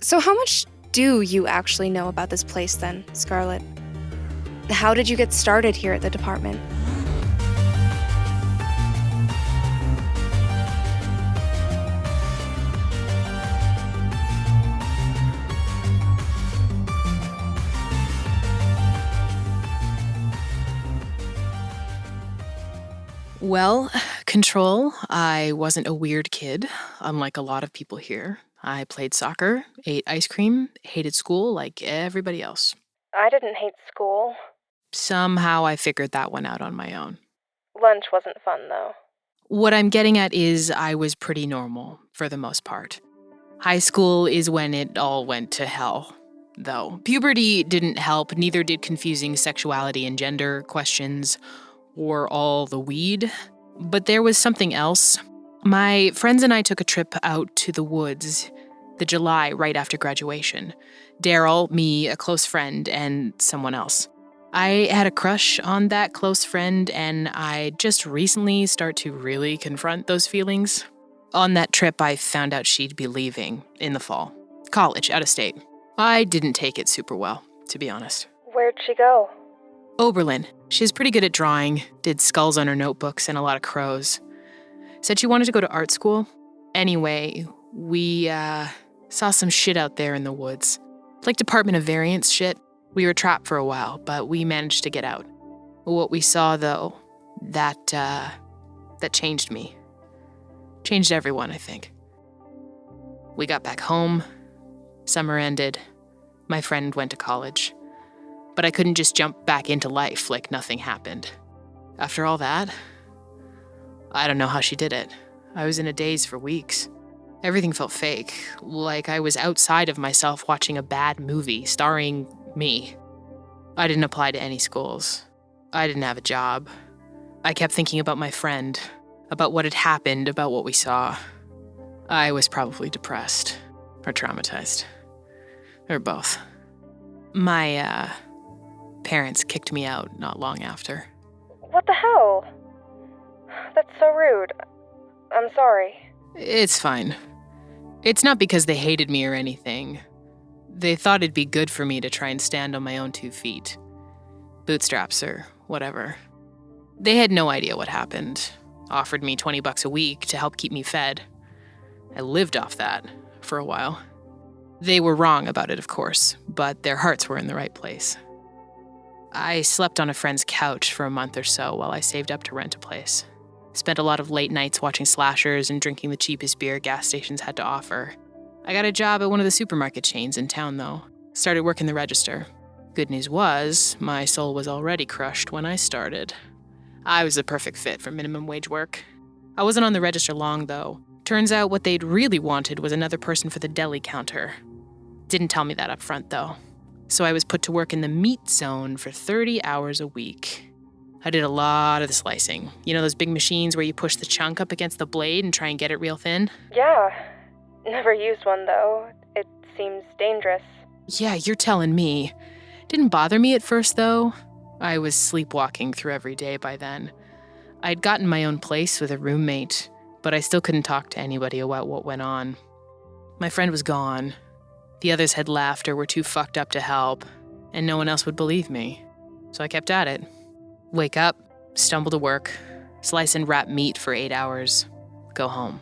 So how much do you actually know about this place then, Scarlet? How did you get started here at the department? Well, control. I wasn't a weird kid, unlike a lot of people here. I played soccer, ate ice cream, hated school like everybody else. I didn't hate school. Somehow I figured that one out on my own. Lunch wasn't fun, though. What I'm getting at is I was pretty normal, for the most part. High school is when it all went to hell, though. Puberty didn't help, neither did confusing sexuality and gender questions, or all the weed. But there was something else. My friends and I took a trip out to the woods, the July right after graduation. Daryl, me, a close friend, and someone else. I had a crush on that close friend, and I just recently start to really confront those feelings. On that trip, I found out she'd be leaving in the fall. College, out of state. I didn't take it super well, to be honest. Where'd she go? Oberlin. She's pretty good at drawing, did skulls on her notebooks and a lot of crows. Said she wanted to go to art school. Anyway, we saw some shit out there in the woods. Like Department of Variance shit. We were trapped for a while, but we managed to get out. What we saw, though, that changed me. Changed everyone, I think. We got back home. Summer ended. My friend went to college. But I couldn't just jump back into life like nothing happened. After all that, I don't know how she did it. I was in a daze for weeks. Everything felt fake, like I was outside of myself watching a bad movie starring me. I didn't apply to any schools. I didn't have a job. I kept thinking about my friend, about what had happened, about what we saw. I was probably depressed, or traumatized, or both. My, parents kicked me out not long after. What the hell? That's so rude. I'm sorry. It's fine. It's not because they hated me or anything. They thought it'd be good for me to try and stand on my own 2 feet. Bootstraps or whatever. They had no idea what happened. Offered me $20 a week to help keep me fed. I lived off that for a while. They were wrong about it, of course, but their hearts were in the right place. I slept on a friend's couch for a month or so while I saved up to rent a place. Spent a lot of late nights watching slashers and drinking the cheapest beer gas stations had to offer. I got a job at one of the supermarket chains in town, though. Started working the register. Good news was, my soul was already crushed when I started. I was the perfect fit for minimum wage work. I wasn't on the register long, though. Turns out what they'd really wanted was another person for the deli counter. Didn't tell me that up front, though. So I was put to work in the meat zone for 30 hours a week. I did a lot of the slicing. You know those big machines where you push the chunk up against the blade and try and get it real thin? Yeah. Never used one, though. It seems dangerous. Yeah, you're telling me. Didn't bother me at first, though. I was sleepwalking through every day by then. I'd gotten my own place with a roommate, but I still couldn't talk to anybody about what went on. My friend was gone. The others had left or were too fucked up to help, and no one else would believe me. So I kept at it. Wake up, stumble to work, slice and wrap meat for 8 hours, go home.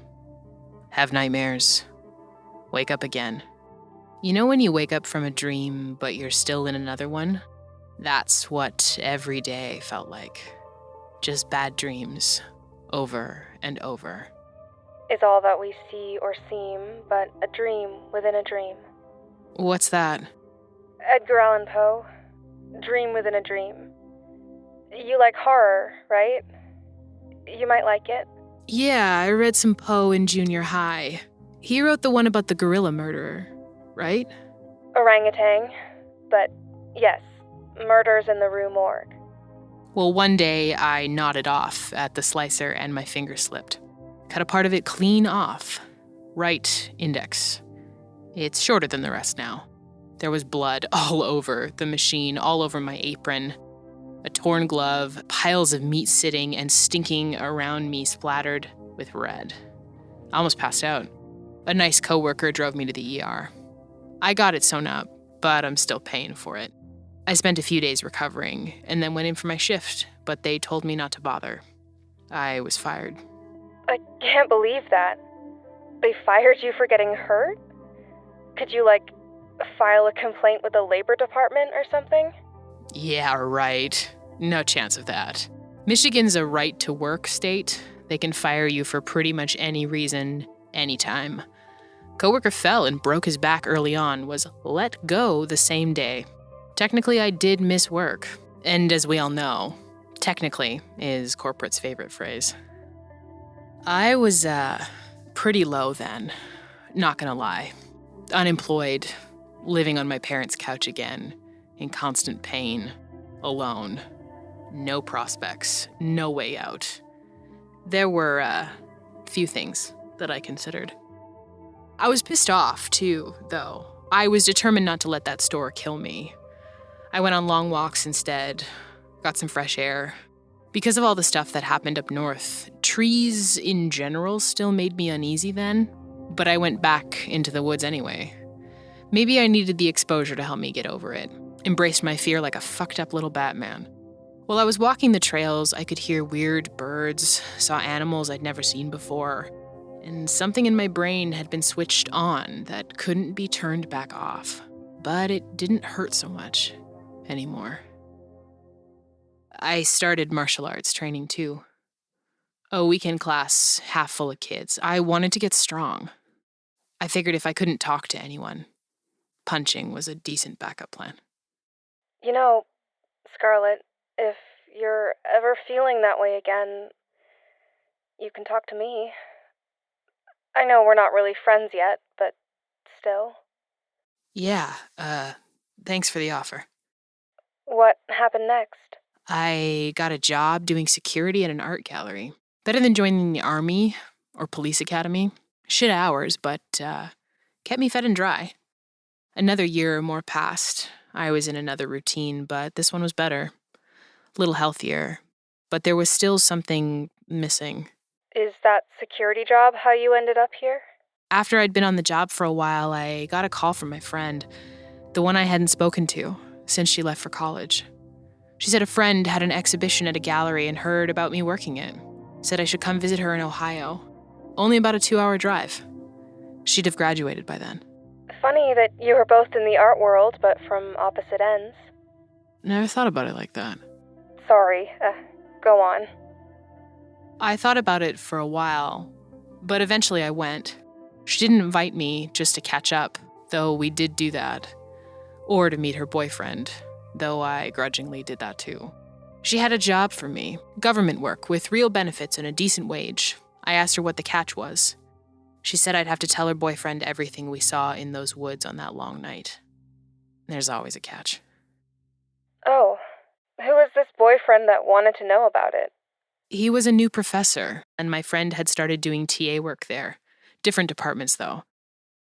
Have nightmares. Wake up again. You know when you wake up from a dream, but you're still in another one? That's what every day felt like. Just bad dreams, over and over. Is all that we see or seem but a dream within a dream. What's that? Edgar Allan Poe. Dream within a dream. You like horror, right? You might like it. Yeah, I read some Poe in junior high. He wrote the one about the gorilla murderer, right? Orangutan. But yes, murders in the Rue Morgue. Well, one day I nodded off at the slicer and my finger slipped. Cut a part of it clean off. Right index. It's shorter than the rest now. There was blood all over the machine, all over my apron. A torn glove, piles of meat sitting and stinking around me splattered with red. I almost passed out. A nice coworker drove me to the ER. I got it sewn up, but I'm still paying for it. I spent a few days recovering and then went in for my shift, but they told me not to bother. I was fired. I can't believe that. They fired you for getting hurt? Could you, file a complaint with the labor department or something? Yeah, right. No chance of that. Michigan's a right-to-work state. They can fire you for pretty much any reason, anytime. Coworker fell and broke his back early on, was let go the same day. Technically, I did miss work. And as we all know, technically is corporate's favorite phrase. I was, pretty low then. Not gonna lie. Unemployed, living on my parents' couch again, in constant pain, alone. No prospects, no way out. There were, few things that I considered. I was pissed off, too, though. I was determined not to let that store kill me. I went on long walks instead, got some fresh air. Because of all the stuff that happened up north, trees in general still made me uneasy then, but I went back into the woods anyway. Maybe I needed the exposure to help me get over it. Embraced my fear like a fucked up little Batman. While I was walking the trails, I could hear weird birds, saw animals I'd never seen before, and something in my brain had been switched on that couldn't be turned back off. But it didn't hurt so much anymore. I started martial arts training too. A weekend class half full of kids. I wanted to get strong. I figured if I couldn't talk to anyone, punching was a decent backup plan. You know, Scarlet, if you're ever feeling that way again, you can talk to me. I know we're not really friends yet, but still. Yeah, thanks for the offer. What happened next? I got a job doing security at an art gallery. Better than joining the army or police academy. Shit hours, but kept me fed and dry. Another year or more passed. I was in another routine, but this one was better. A little healthier. But there was still something missing. Is that security job how you ended up here? After I'd been on the job for a while, I got a call from my friend, the one I hadn't spoken to since she left for college. She said a friend had an exhibition at a gallery and heard about me working it. Said I should come visit her in Ohio. Only about a 2-hour drive. She'd have graduated by then. Funny that you were both in the art world, but from opposite ends. Never thought about it like that. Sorry, go on. I thought about it for a while, but eventually I went. She didn't invite me just to catch up, though we did do that. Or to meet her boyfriend, though I grudgingly did that too. She had a job for me, government work with real benefits and a decent wage. I asked her what the catch was. She said I'd have to tell her boyfriend everything we saw in those woods on that long night. There's always a catch. Oh, who was this boyfriend that wanted to know about it? He was a new professor, and my friend had started doing TA work there. Different departments, though.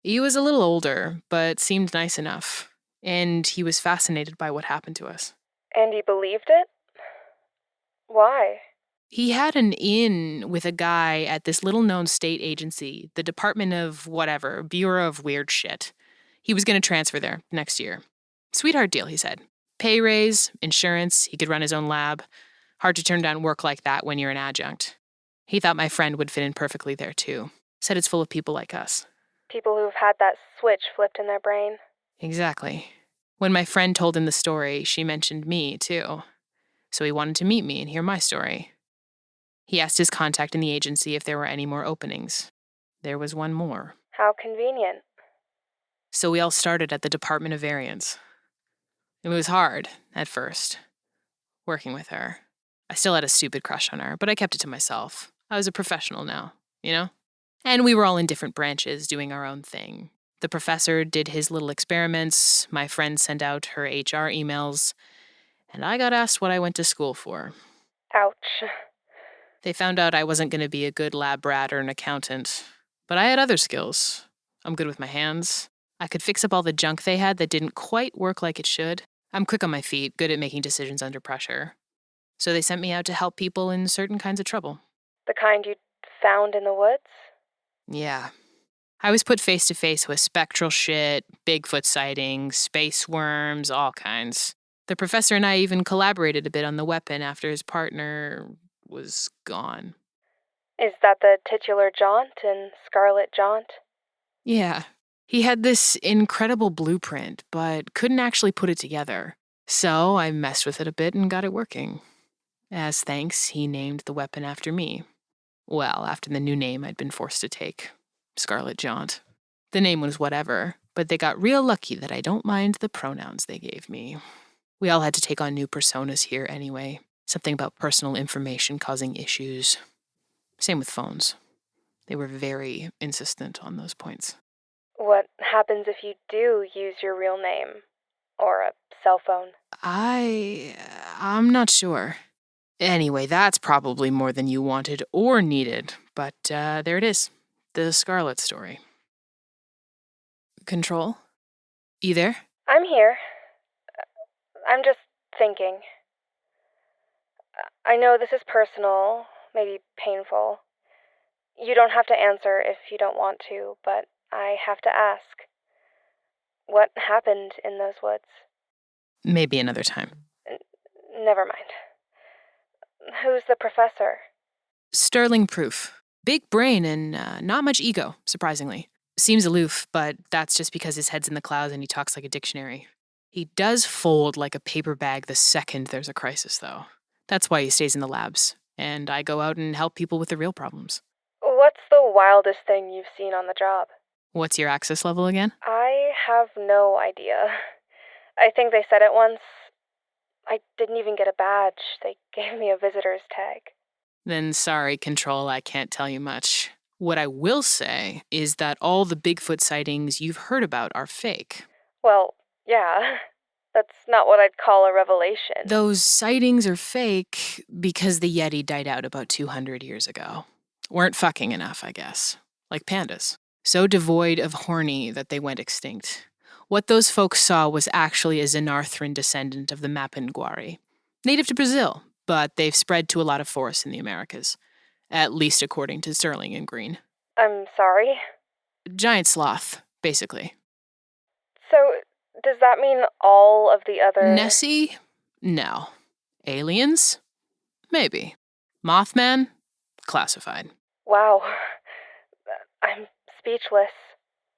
He was a little older, but seemed nice enough, and he was fascinated by what happened to us. And he believed it? Why? He had an in with a guy at this little-known state agency, the Department of whatever, Bureau of Weird Shit. He was going to transfer there next year. Sweetheart deal, he said. Pay raise, insurance, he could run his own lab. Hard to turn down work like that when you're an adjunct. He thought my friend would fit in perfectly there, too. Said it's full of people like us. People who've had that switch flipped in their brain. Exactly. When my friend told him the story, she mentioned me, too. So he wanted to meet me and hear my story. He asked his contact in the agency if there were any more openings. There was one more. How convenient. So we all started at the Department of Variance. It was hard, at first, working with her. I still had a stupid crush on her, but I kept it to myself. I was a professional now, you know? And we were all in different branches doing our own thing. The professor did his little experiments, my friend sent out her HR emails, and I got asked what I went to school for. Ouch. They found out I wasn't going to be a good lab rat or an accountant, but I had other skills. I'm good with my hands. I could fix up all the junk they had that didn't quite work like it should. I'm quick on my feet, good at making decisions under pressure. So they sent me out to help people in certain kinds of trouble. The kind you found in the woods? Yeah. I was put face to face with spectral shit, Bigfoot sightings, space worms, all kinds. The professor and I even collaborated a bit on the weapon after his partner was gone. Is that the titular Jaunt in Scarlet Jaunt? Yeah. He had this incredible blueprint, but couldn't actually put it together. So I messed with it a bit and got it working. As thanks, he named the weapon after me. Well, after the new name I'd been forced to take, Scarlet Jaunt. The name was whatever, but they got real lucky that I don't mind the pronouns they gave me. We all had to take on new personas here anyway. Something about personal information causing issues. Same with phones. They were very insistent on those points. What happens if you do use your real name? Or a cell phone? I'm not sure. Anyway, that's probably more than you wanted or needed, but there it is. The Scarlet story. Control? You there? I'm here. I'm just thinking. I know this is personal, maybe painful. You don't have to answer if you don't want to, but I have to ask. What happened in those woods? Maybe another time. Never mind. Who's the professor? Sterling proof. Big brain and not much ego, surprisingly. Seems aloof, but that's just because his head's in the clouds and he talks like a dictionary. He does fold like a paper bag the second there's a crisis, though. That's why he stays in the labs, and I go out and help people with the real problems. What's the wildest thing you've seen on the job? What's your access level again? I have no idea. I think they said it once. I didn't even get a badge. They gave me a visitor's tag. Then sorry, Control, I can't tell you much. What I will say is that all the Bigfoot sightings you've heard about are fake. Well, yeah. That's not what I'd call a revelation. Those sightings are fake because the Yeti died out about 200 years ago. Weren't fucking enough, I guess. Like pandas. So devoid of horny that they went extinct. What those folks saw was actually a Xenarthran descendant of the Mapinguari. Native to Brazil, but they've spread to a lot of forests in the Americas. At least according to Sterling and Green. I'm sorry? Giant sloth, basically. So, does that mean all of the other... Nessie? No. Aliens? Maybe. Mothman? Classified. Wow. I'm speechless.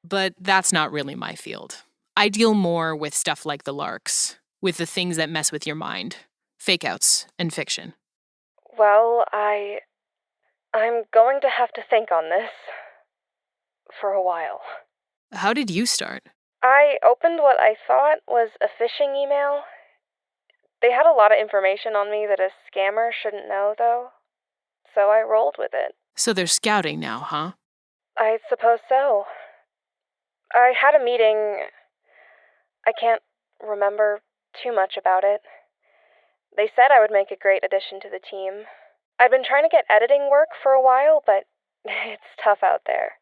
But that's not really my field. I deal more with stuff like the larks, with the things that mess with your mind, fake-outs, and fiction. Well, I'm going to have to think on this. For a while. How did you start? I opened what I thought was a phishing email. They had a lot of information on me that a scammer shouldn't know, though. So I rolled with it. So they're scouting now, huh? I suppose so. I had a meeting. I can't remember too much about it. They said I would make a great addition to the team. I've been trying to get editing work for a while, but it's tough out there.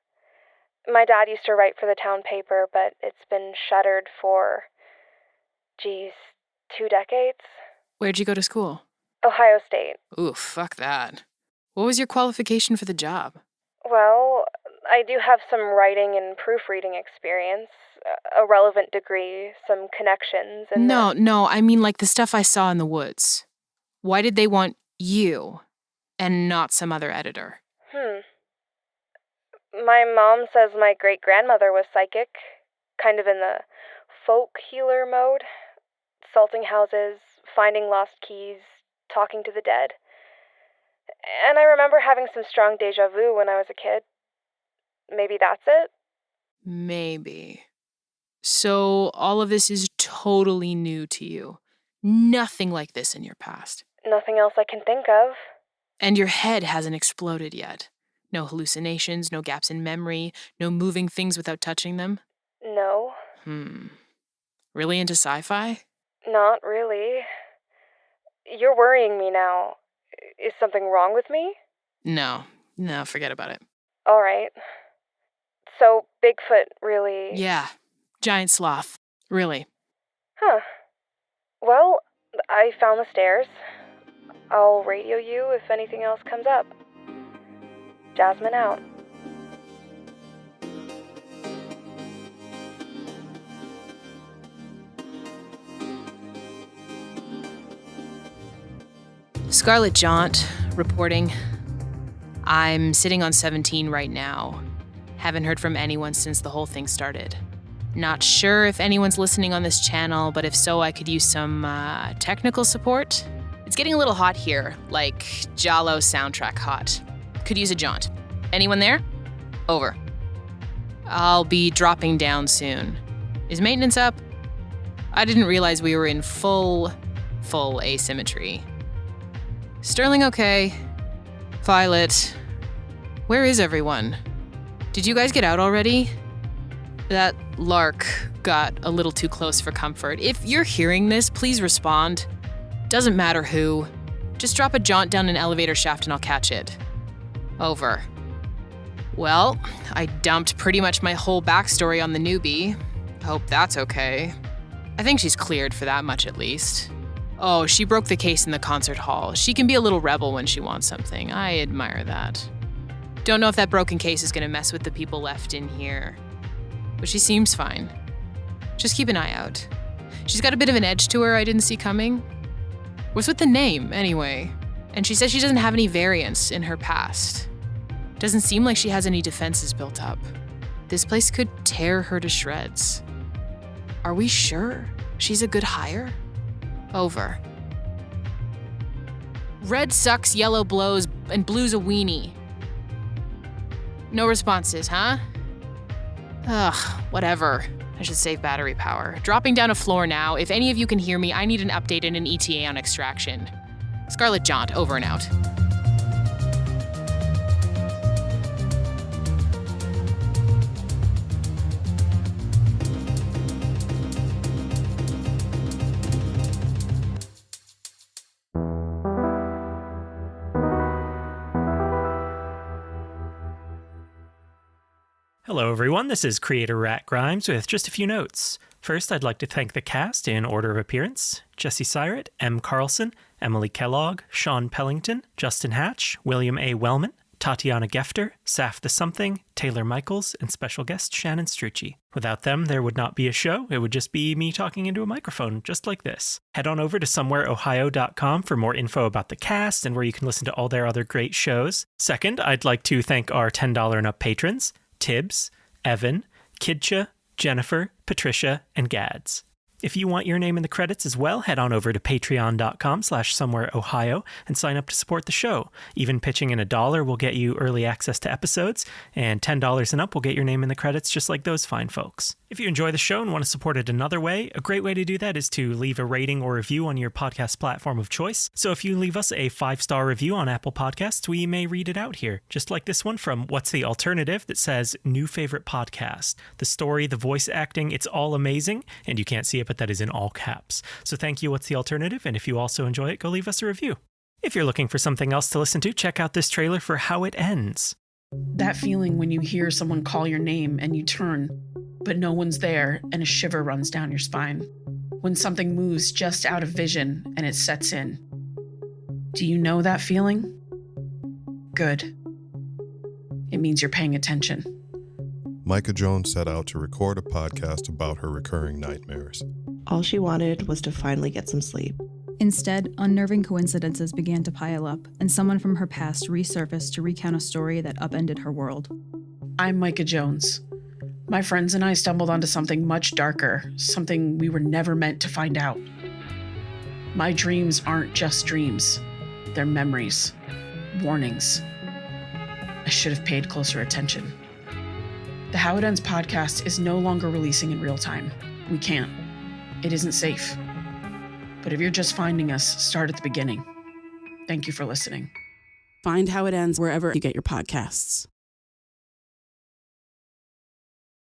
My dad used to write for the town paper, but it's been shuttered for, 2 decades? Where'd you go to school? Ohio State. Ooh, fuck that. What was your qualification for the job? Well, I do have some writing and proofreading experience, a relevant degree, some connections, and... No, I mean like the stuff I saw in the woods. Why did they want you and not some other editor? My mom says my great-grandmother was psychic, kind of in the folk healer mode. Salting houses, finding lost keys, talking to the dead. And I remember having some strong deja vu when I was a kid. Maybe that's it? Maybe. So all of this is totally new to you. Nothing like this in your past. Nothing else I can think of. And your head hasn't exploded yet. No hallucinations, no gaps in memory, no moving things without touching them? No. Really into sci-fi? Not really. You're worrying me now. Is something wrong with me? No, forget about it. All right. So, Bigfoot really... Yeah, giant sloth. Really. Huh. Well, I found the stairs. I'll radio you if anything else comes up. Jasmine out. Scarlet Jaunt, reporting. I'm sitting on 17 right now. Haven't heard from anyone since the whole thing started. Not sure if anyone's listening on this channel, but if so, I could use some technical support. It's getting a little hot here, like Jalo soundtrack hot. Could use a jaunt. Anyone there? Over. I'll be dropping down soon. Is maintenance up? I didn't realize we were in full asymmetry. Sterling okay. Violet. Where is everyone? Did you guys get out already? That lark got a little too close for comfort. If you're hearing this, please respond. Doesn't matter who. Just drop a jaunt down an elevator shaft and I'll catch it. Over. Well, I dumped pretty much my whole backstory on the newbie. Hope that's okay. I think she's cleared for that much at least. Oh, she broke the case in the concert hall. She can be a little rebel when she wants something. I admire that. Don't know if that broken case is gonna mess with the people left in here. But she seems fine. Just keep an eye out. She's got a bit of an edge to her I didn't see coming. What's with the name, anyway? And she says she doesn't have any variance in her past. Doesn't seem like she has any defenses built up. This place could tear her to shreds. Are we sure she's a good hire? Over. Red sucks, yellow blows, and blue's a weenie. No responses, huh? Ugh, whatever. I should save battery power. Dropping down a floor now. If any of you can hear me, I need an update and an ETA on extraction. Scarlet Jaunt, over and out. Hello everyone, this is creator Rat Grimes with just a few notes. First, I'd like to thank the cast in order of appearance: Jesse Syratt, M. Carlson, Emily Kellogg, Shaun Pellington, Justin Hatch, William A. Wellman, Tatiana Gefter, Saph the Something, Taylor Michaels, and special guest Shannon Strucci. Without them, there would not be a show. It would just be me talking into a microphone, just like this. Head on over to somewhereohio.com for more info about the cast and where you can listen to all their other great shows. Second, I'd like to thank our $10 and up patrons: Tibbs, Evan, Kidcha, Jennifer, Patricia, and Gads. If you want your name in the credits as well, head on over to patreon.com/somewhereohio and sign up to support the show. Even pitching in $1 will get you early access to episodes, and $10 and up will get your name in the credits just like those fine folks. If you enjoy the show and want to support it another way, a great way to do that is to leave a rating or review on your podcast platform of choice. So if you leave us a 5-star review on Apple Podcasts, we may read it out here. Just like this one from What's the Alternative that says, "New favorite podcast. The story, the voice acting, it's all amazing," and you can't see it, but that is in all caps. So thank you, What's the Alternative, and if you also enjoy it, go leave us a review. If you're looking for something else to listen to, check out this trailer for How It Ends. That feeling when you hear someone call your name and you turn, but no one's there and a shiver runs down your spine. When something moves just out of vision and it sets in. Do you know that feeling? Good. It means you're paying attention. Micah Jones set out to record a podcast about her recurring nightmares. All she wanted was to finally get some sleep. Instead, unnerving coincidences began to pile up, and someone from her past resurfaced to recount a story that upended her world. I'm Micah Jones. My friends and I stumbled onto something much darker, something we were never meant to find out. My dreams aren't just dreams. They're memories. Warnings. I should have paid closer attention. The How It Ends podcast is no longer releasing in real time. We can't. It isn't safe. But if you're just finding us, start at the beginning. Thank you for listening. Find How It Ends wherever you get your podcasts.